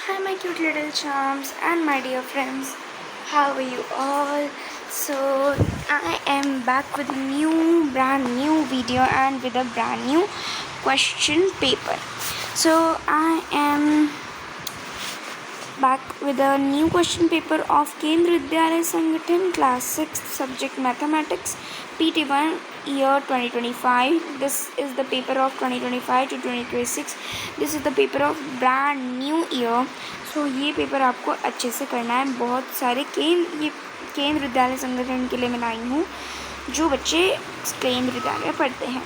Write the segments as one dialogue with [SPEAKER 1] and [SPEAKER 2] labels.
[SPEAKER 1] Hi, my cute little charms and my dear friends. How are you all? So, I am back with a brand new video and with a brand new question paper. So, I am back with a new question paper of Kendra Vidyalaya Sangathan Class 6 Subject Mathematics PT1 year 2025. This is the paper of 2025 to 2026. This is the paper of brand new year. So ये paper आपको अच्छे से करना है. बहुत सारे केंद्र विद्यालय संगठन के लिए मैं लाई हूँ जो बच्चे केंद्र विद्यालय पढ़ते हैं.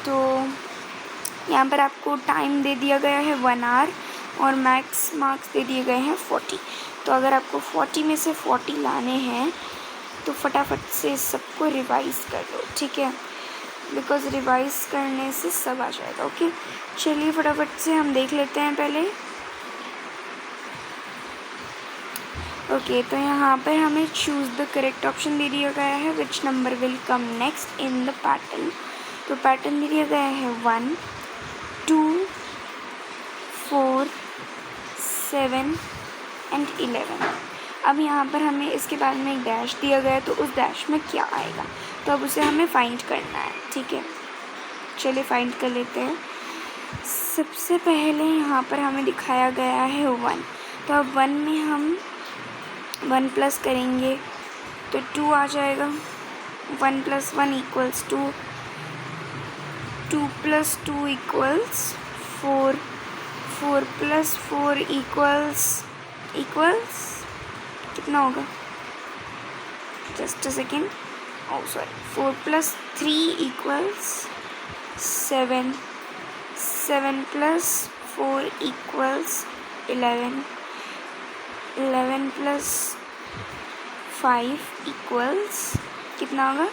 [SPEAKER 1] तो यहाँ पर आपको टाइम दे दिया गया है 1 आवर और मैक्स मार्क्स दे दिए गए हैं 40. तो अगर आपको 40 में से 40 लाने हैं तो फटाफट से सबको रिवाइज़ कर लो, ठीक है, बिकॉज़ रिवाइज़ करने से सब आ जाएगा. ओके, चलिए फटाफट से हम देख लेते हैं पहले. ओके, तो यहाँ पर हमें चूज़ द करेक्ट ऑप्शन दे दिया गया है. Which number will come next in the pattern. तो पैटर्न दे दिया गया है 1, 2, 4, 7 एंड 11. अब यहाँ पर हमें इसके बाद में एक डैश दिया गया है, तो उस डैश में क्या आएगा, तो अब उसे हमें फाइंड करना है. ठीक है, चलिए फाइंड कर लेते हैं. सबसे पहले यहाँ पर हमें दिखाया गया है 1. तो अब 1 में हम 1 प्लस करेंगे तो 2 आ जाएगा. 1 + 1 = 2. 2 + 2 = 4. 4 + 4 इक्वल्स कितना होगा, just a second. Oh sorry, 4 + 3 = 7. 7 + 4 = 11. 11 + 5 = कितना होगा,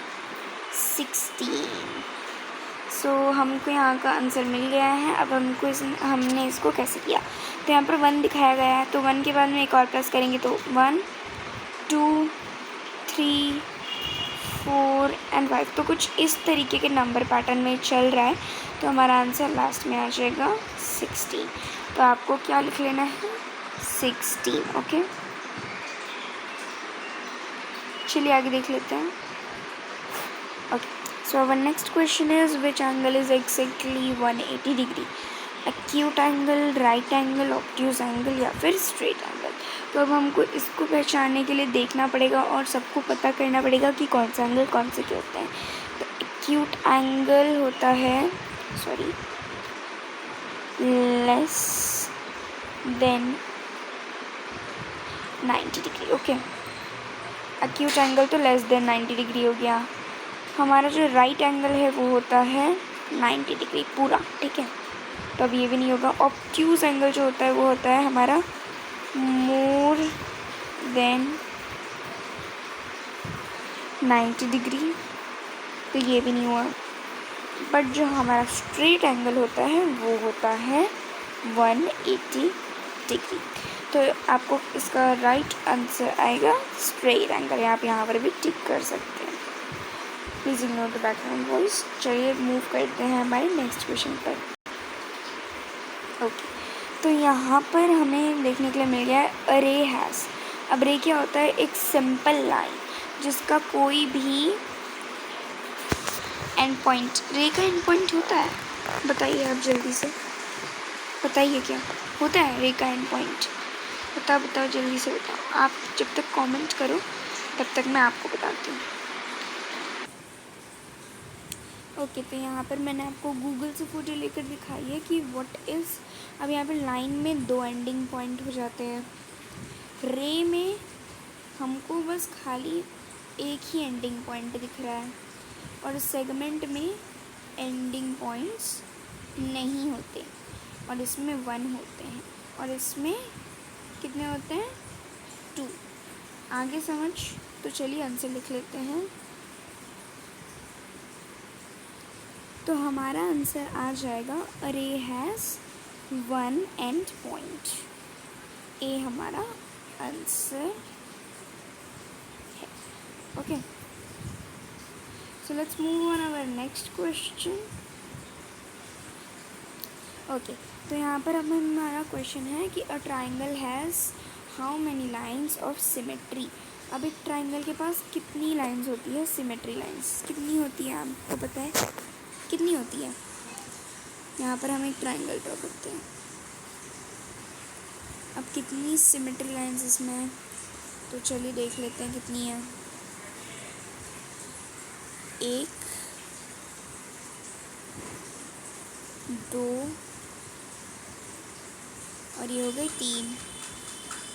[SPEAKER 1] 16. सो हमको यहाँ का आंसर मिल गया है. अब हमने इसको कैसे किया, तो यहाँ पर 1 दिखाया गया है, तो 1 के बाद में एक और प्लस करेंगे तो 1, 2, 3, 4 एंड 5. तो कुछ इस तरीके के नंबर पैटर्न में चल रहा है. तो हमारा आंसर लास्ट में आ जाएगा 16. तो आपको क्या लिख लेना है, 16. ओके, चलिए आगे देख लेते हैं. Okay, so our next question is which angle is exactly 180 degree. Acute angle, right angle, obtuse angle या फिर straight angle. तो अब हमको इसको पहचानने के लिए देखना पड़ेगा और सबको पता करना पड़ेगा कि कौन सा एंगल कौन से के होते हैं. तो acute angle होता है less than 90 degree. Okay, acute angle तो लेस देन 90 डिग्री हो गया. हमारा जो राइट एंगल है वो होता है 90 डिग्री पूरा, ठीक है. तो अब ये भी नहीं होगा. ऑब्ट्यूज एंगल जो होता है वो होता है हमारा मोर देन 90 डिग्री, तो ये भी नहीं हुआ. बट जो हमारा स्ट्रेट एंगल होता है वो होता है 180 डिग्री. तो आपको इसका राइट आंसर आएगा स्ट्रेट एंगल. आप यहाँ पर भी टिक कर सकते हैं. Please ignore the background voice. चलिए मूव करते हैं हमारे नेक्स्ट क्वेश्चन पर. ओके, तो यहाँ पर हमें देखने के लिए मिल गया है अरे हैज़. अब रे क्या होता है, एक सिंपल लाइन जिसका कोई भी एंड पॉइंट. रे का एंड पॉइंट होता है, बताइए आप जल्दी से बताइए क्या होता है रे का एंड पॉइंट. बताओ जल्दी से बताओ. आप जब तक कमेंट करो तब तक मैं आपको बताती हूँ. ओके, तो यहाँ पर मैंने आपको गूगल से फ़ोटो लेकर दिखाई है कि व्हाट इज़. अब यहाँ पर लाइन में 2 एंडिंग पॉइंट हो जाते हैं. रे में हमको बस खाली एक ही एंडिंग पॉइंट दिख रहा है और सेगमेंट में एंडिंग पॉइंट्स नहीं होते और इसमें 1 होते हैं और इसमें कितने होते हैं, 2. आगे समझ. तो चलिए आंसर लिख लेते हैं. तो हमारा आंसर आ जाएगा अरे हैज़ 1 एंड पॉइंट. ए हमारा आंसर है. Okay, so let's move on our next question. Okay, तो यहाँ पर अब हमारा क्वेश्चन है कि a triangle has how many lines of symmetry. अब एक ट्राइंगल के पास कितनी लाइन्स होती है, सिमेट्री लाइन्स कितनी होती है आपको पता है, कितनी होती है। यहाँ पर हम एक ट्राइंगल ड्रॉ करते हैं। अब कितनी सिमेट्री लाइन्स इसमें है, तो चलिए देख लेते हैं कितनी है। 1, 2 और ये हो गई 3।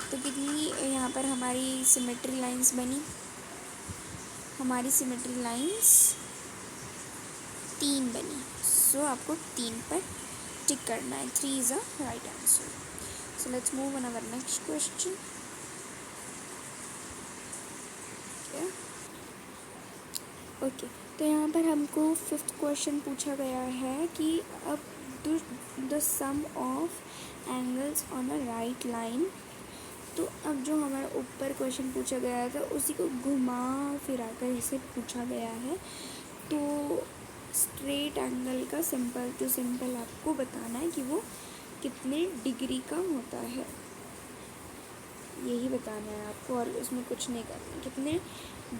[SPEAKER 1] तो कितनी यहाँ पर हमारी सिमेट्री लाइन्स बनी, हमारी सिमेट्री लाइन्स 3 बनी। सो आपको 3 पर टिक करना है। 3 is a right answer. So let's move on our next question. Okay, तो यहाँ पर हमको 5th क्वेश्चन पूछा गया है कि अब the sum of angles on a right line. तो अब जो हमारा ऊपर क्वेश्चन पूछा गया था उसी को घुमा फिरा कर इसे पूछा गया है। तो स्ट्रेट एंगल का सिंपल आपको बताना है कि वो कितने डिग्री का होता है, यही बताना है आपको और उसमें कुछ नहीं करना है, कितने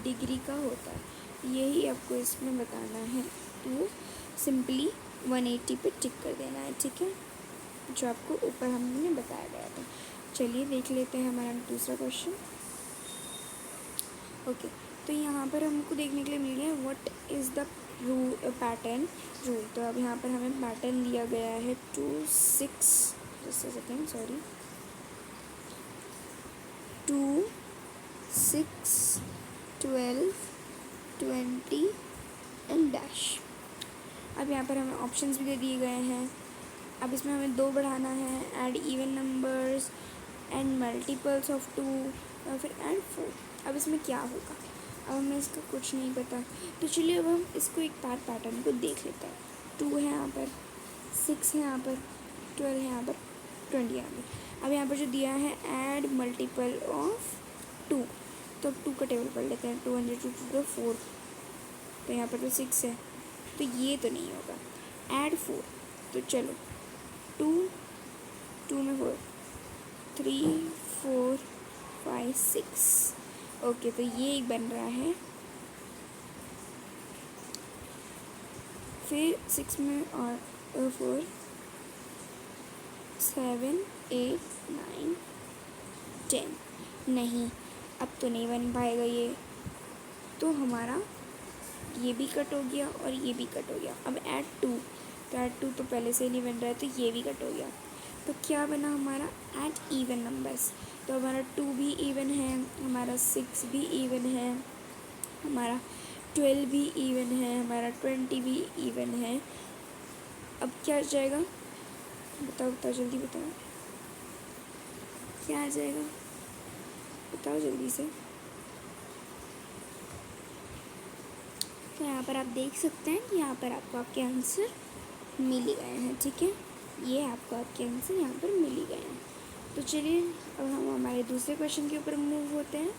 [SPEAKER 1] डिग्री का होता है यही आपको इसमें बताना है। तो सिंपली 180 पे टिक कर देना है, ठीक है, जो आपको ऊपर हमने बताया गया था। चलिए देख लेते हैं हमारा दूसरा क्वेश्चन। ओके, तो यहाँ पर हमको देखने के लिए मिल गया what is the pattern rule. तो अब यहाँ पर हमें पैटर्न दिया गया है 2, 6 2, 6, 12, 20 एंड डैश। अब यहाँ पर हमें ऑप्शंस भी दे दिए गए हैं। अब इसमें हमें 2 बढ़ाना है, add even numbers and multiples of 2 या फिर ऐड 4। अब इसमें क्या होगा, अब हमें इसका कुछ नहीं पता। तो चलिए अब हम इसको एक बार पैटर्न को देख लेते हैं। 2 है यहाँ पर, 6 है यहाँ पर, 12 है यहाँ पर, 20 यहाँ पर। अब यहाँ पर जो दिया है ऐड मल्टीपल ऑफ 2, तो 2 का टेबल पढ़ लेते हैं। 200 2 4, तो यहाँ पर तो 6 है, तो ये तो नहीं होगा। ऐड 4, तो चलो 2 में 4, 3 4 5 6। ओके, तो ये एक बन रहा है। फिर 6 में और 4, 7 8 9 10। नहीं, अब तो नहीं बन पाएगा ये, तो हमारा ये भी कट हो गया और ये भी कट हो गया। अब ऐड 2, तो ऐड 2 तो पहले से ही नहीं बन रहा है, तो ये भी कट हो गया। तो क्या बना हमारा, ऐड इवन नंबर्स। तो हमारा 2 भी इवन है, हमारा 6 भी इवन है, हमारा 12 भी इवन है, हमारा 20 भी इवन है। अब क्या आ जाएगा, बताओ जल्दी बताओ, क्या आ जाएगा, बताओ जल्दी से। तो यहाँ पर आप देख सकते हैं कि यहाँ पर आपको आपके आंसर मिल ही गए हैं, ठीक है, ये आपको आपके आंसर यहाँ पर मिल ही गए हैं। तो चलिए अब हम हमारे दूसरे क्वेश्चन के ऊपर मूव होते हैं।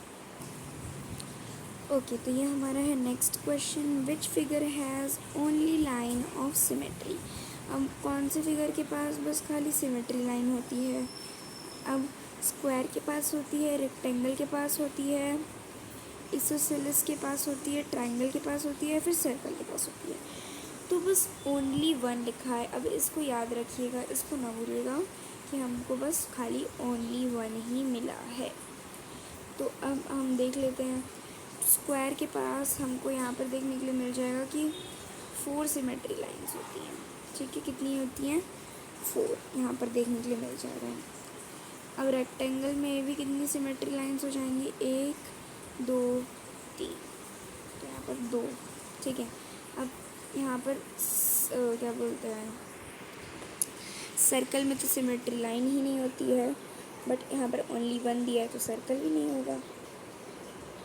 [SPEAKER 1] ओके, तो ये हमारा है next question, which figure has only line of symmetry. अब कौन से फिगर के पास बस खाली सिमेट्री लाइन होती है। अब स्क्वायर के पास होती है, रेक्टेंगल के पास होती है, इसोसेलेस के पास होती है, ट्राइंगल के पास होती है, फिर सर्कल के पास होती है। तो बस ओनली 1 लिखा है। अब इसको याद रखिएगा, इसको ना भूलिएगा कि हमको बस खाली ओनली 1 ही मिला है। तो अब हम देख लेते हैं, स्क्वायर के पास हमको यहाँ पर देखने के लिए मिल जाएगा कि 4 सिमेट्री लाइन्स होती हैं, ठीक है, कितनी होती हैं, 4 यहाँ पर देखने के लिए मिल जाएगा। अब रेक्टेंगल में भी कितनी सिमेट्री लाइन्स हो जाएंगी, 1 2 3, तो यहाँ पर 2, ठीक है। अब यहाँ पर क्या बोलते हैं, सर्कल में तो सिमेट्री लाइन ही नहीं होती है, बट यहाँ पर ओनली 1 दिया है तो सर्कल भी नहीं होगा।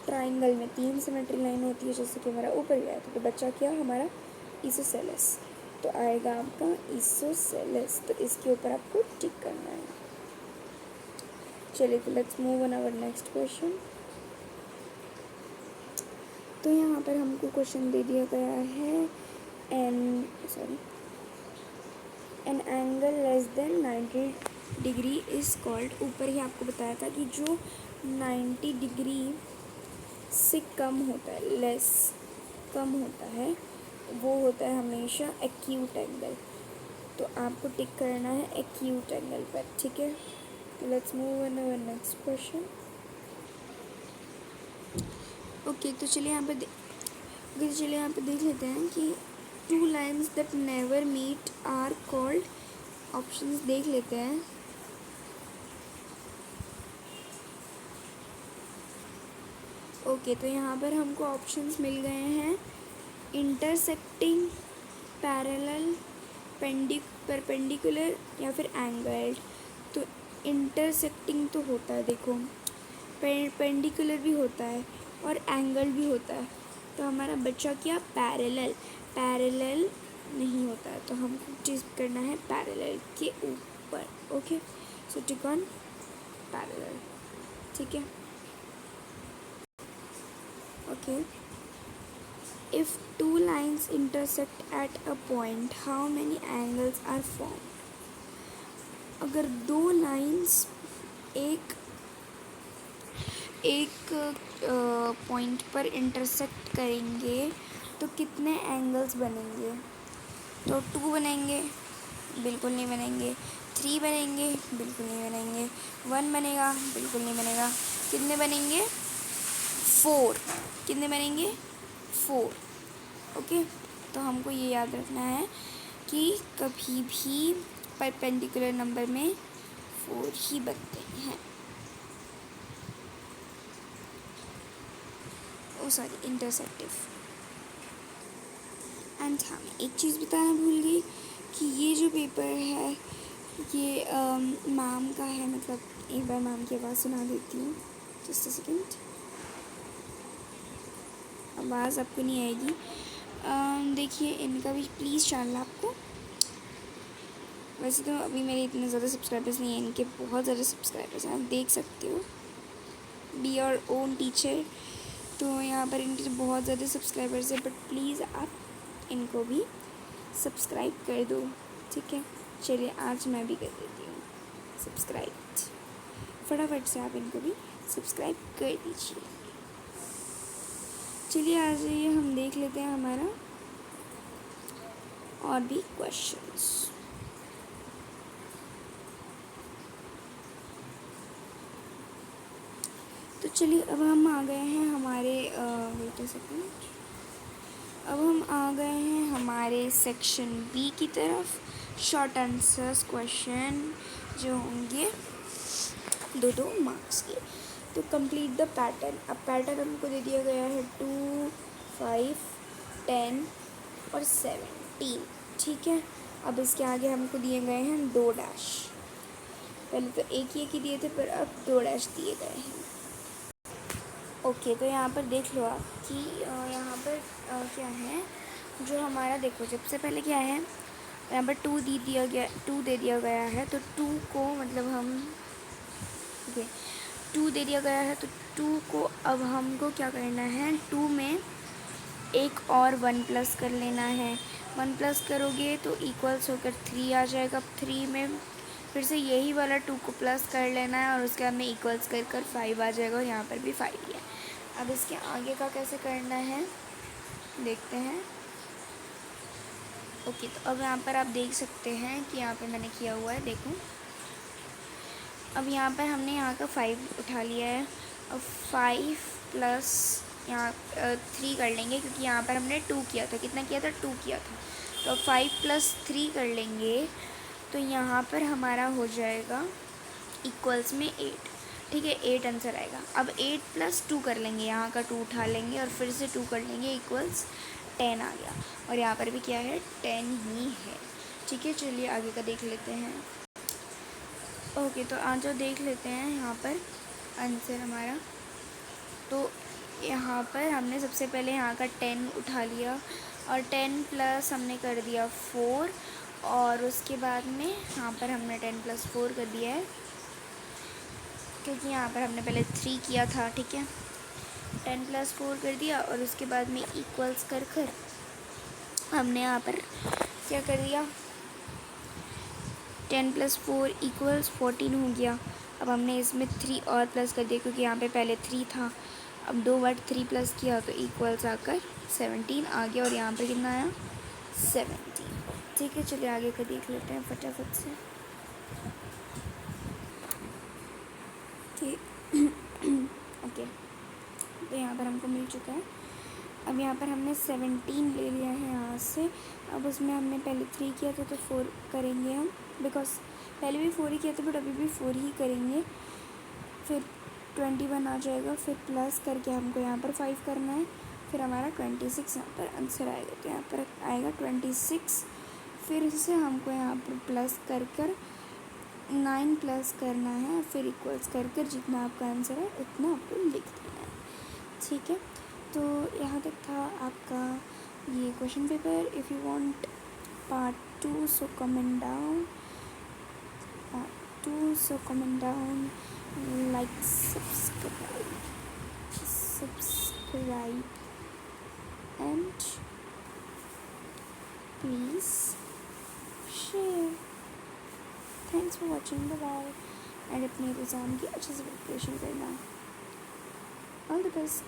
[SPEAKER 1] ट्राइंगल में 3 सिमेट्री लाइन होती है, जैसे कि हमारा ऊपर गया था, तो बच्चा क्या हमारा इसोसेलेस, तो आएगा आपका इसोसेलेस। तो इसके ऊपर आपको टिक करना है। चलिए तो let's move on our next question. तो यहाँ पर हमको क्वेश्चन दे दिया गया है an angle less than 90 degree is called, ऊपर ही आपको बताया था कि जो 90 डिग्री से कम होता है, लेस कम होता है, वो होता है हमेशा एक्यूट एंगल। तो आपको टिक करना है एक्यूट एंगल पर, ठीक है। तो let's move on our next question. Okay, तो चलिए यहाँ पे देख लेते हैं कि two lines that never meet are called, options देख लेते हैं। ओके, तो यहाँ पर हमको ऑप्शंस मिल गए हैं, इंटरसेक्टिंग, पैरेलल, परपेंडिकुलर या फिर एंगल्ड। तो इंटरसेक्टिंग तो होता है, देखो परपेंडिकुलर भी होता है और एंगल भी होता है। तो हमारा बच्चा क्या, पैरेलल। पैरेलल नहीं होता है, तो हमको चीज़ करना है पैरेलल के ऊपर। Okay, so tick on parallel, ठीक है। Okay, if two lines intersect at a point how many angles are form. अगर दो लाइन्स एक पॉइंट पर इंटरसेक्ट करेंगे तो कितने एंगल्स बनेंगे। तो 2 बनेंगे, बिल्कुल नहीं बनेंगे। 3 बनेंगे, बिल्कुल नहीं बनेंगे। 1 बनेगा, बिल्कुल नहीं बनेगा। कितने बनेंगे, 4। कितने बनेंगे, 4। ओके, तो हमको ये याद रखना है कि कभी भी परपेंडिकुलर नंबर में 4 ही बनते हैं। सॉरी, इंटरसेक्टिव। एंड हाँ, मैं एक चीज़ बताना भूल गई कि ये जो पेपर है ये मैम का है, मतलब एक बार मैम की आवाज़ सुना देती हूँ, जस्ट अ सेकेंड। आवाज़ आपको नहीं आएगी। देखिए, इनका भी प्लीज़ चैनल आपको, वैसे तो अभी मेरे इतने ज़्यादा सब्सक्राइबर्स नहीं हैं, इनके बहुत ज़्यादा सब्सक्राइबर्स हैं, आप देख सकते हो। Be your own teacher. तो यहाँ पर इनके बहुत ज़्यादा सब्सक्राइबर्स हैं, बट प्लीज़ आप इनको भी सब्सक्राइब कर दो, ठीक है। चलिए, आज मैं भी कर देती हूँ सब्सक्राइब, फटाफट से आप इनको भी सब्सक्राइब कर दीजिए। चलिए, आ जाइए, हम देख लेते हैं हमारा और भी क्वेश्चंस। तो चलिए, अब हम आ गए हैं हमारे वेट अ सेकेंड, अब हम आ गए हैं हमारे सेक्शन बी की तरफ। शॉर्ट आंसर्स क्वेश्चन जो होंगे 2-2 मार्क्स के। तो कंप्लीट द पैटर्न। अब पैटर्न हमको दे दिया गया है 2, 5, 10 और 17, ठीक है। अब इसके आगे हमको दिए गए हैं 2 डैश। पहले तो एक ही दिए थे, पर अब 2 डैश दिए गए हैं। ओके, तो यहाँ पर देख लो आप कि यहाँ पर क्या है, जो हमारा, देखो सबसे पहले क्या है, यहाँ पर 2 दे दिया गया है। तो 2 को मतलब हम, ओके, 2 दे दिया गया है, तो 2 को अब हमको क्या करना है, 2 में एक और 1 प्लस कर लेना है। 1 प्लस करोगे तो इक्वल्स होकर 3 आ जाएगा। 3 में फिर से यही वाला 2 को प्लस कर लेना है और उसके बाद में इक्वल्स कर 5 आ जाएगा, और यहाँ पर भी 5 ही है। अब इसके आगे का कैसे करना है देखते हैं। ओके, तो अब यहाँ पर आप देख सकते हैं कि यहाँ पर मैंने किया हुआ है, देखो। अब यहाँ पर हमने यहाँ का 5 उठा लिया है। अब 5 प्लस यहाँ 3 कर लेंगे, क्योंकि यहाँ पर हमने 2 किया था। कितना किया था, 2 किया था। तो 5 प्लस 3 कर लेंगे, तो यहाँ पर हमारा हो जाएगा इक्वल्स में 8, ठीक है। 8 आंसर आएगा। अब 8 प्लस 2 कर लेंगे, यहाँ का 2 उठा लेंगे और फिर से 2 कर लेंगे, इक्वल्स 10 आ गया। और यहाँ पर भी क्या है, 10 ही है, ठीक है। चलिए, आगे का देख लेते हैं। ओके, तो आज जो देख लेते हैं यहाँ पर आंसर हमारा। तो यहाँ पर हमने सबसे पहले यहाँ का 10 उठा लिया, और 10 प्लस हमने कर दिया 4, और उसके बाद में यहाँ पर हमने 10 प्लस 4 कर दिया है, क्योंकि यहाँ पर हमने पहले 3 किया था, ठीक है। 10 प्लस 4 कर दिया, और उसके बाद में इक्वल्स कर हमने यहाँ पर क्या कर दिया, 10+4 इक्वल्स 14 हो गया। अब हमने इसमें 3 और प्लस कर दिया क्योंकि यहाँ पे पहले 3 था। अब 2 बार 3 प्लस किया तो इक्वल्स आकर 17 आ गया और यहाँ पे कितना आया 17। ठीक है, चलिए आगे का देख लेते हैं फटाफट से कि ओके, तो यहाँ पर हमको मिल चुका है। अब यहाँ पर हमने 17 ले लिया है यहाँ से। अब उसमें हमने पहले 3 किया था तो 4 करेंगे हम, बिकॉज पहले भी 4 ही किया था बट अभी भी 4 ही करेंगे। फिर 21 आ जाएगा, फिर प्लस करके हमको यहाँ पर 5 करना है, फिर हमारा 26 यहाँ पर आंसर आएगा। तो यहाँ पर आएगा 26, फिर से हमको यहाँ पर प्लस कर 9 प्लस करना है, फिर इक्वल्स कर जितना आपका आंसर है उतना आपको लिख देना है। ठीक है, तो यहाँ तक था आपका ये question paper. If you want part 2 so comment down, like subscribe and please share. Thanks for watching, bye bye. And अपने एग्ज़ाम की अच्छे से प्रिपरेशन करना। All the best.